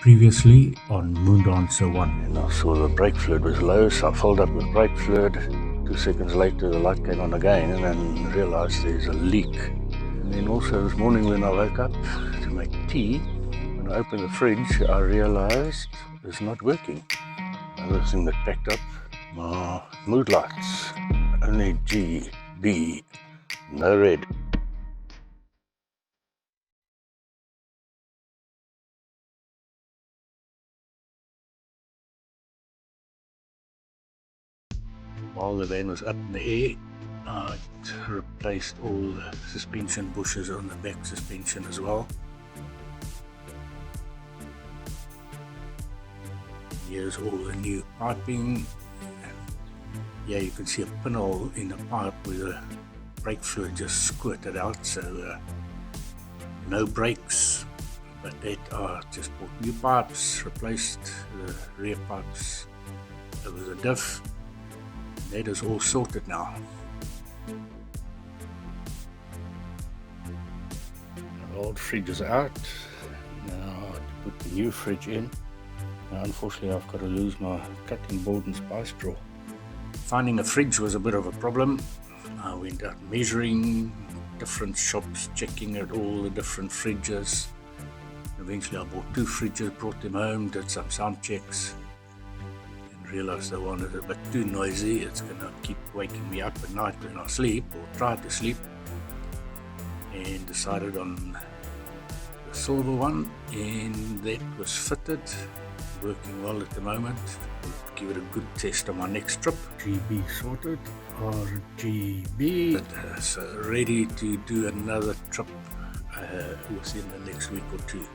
Previously on Moondancer 1. And I saw the brake fluid was low, so I filled up with brake fluid. 2 seconds later, the light came on again, and then realized there's a leak. And then also this morning when I woke up to make tea, when I opened the fridge, I realized it's not working. Another thing that packed up, my mood lights. Only G, B, no red. While the van was up in the air, I replaced all the suspension bushes on the back suspension as well. Here's all the new piping. Yeah, you can see a pinhole in the pipe where the brake fluid just squirted out, so no brakes. But that I just bought new pipes, replaced the rear pipes over the diff. That is all sorted now. The old fridge is out. Now to put the new fridge in. Now unfortunately I've got to lose my cutting board and spice drawer. Finding a fridge was a bit of a problem. I went out measuring different shops, checking at all the different fridges. Eventually I bought 2 fridges, brought them home, did some sound checks. Realized the one is a bit too noisy. It's going to keep waking me up at night when I sleep or try to sleep, and decided on the silver one, and that was fitted, working well at the moment. We'll give it a good test on my next trip. GB sorted, RGB, so ready to do another trip within the next week or 2.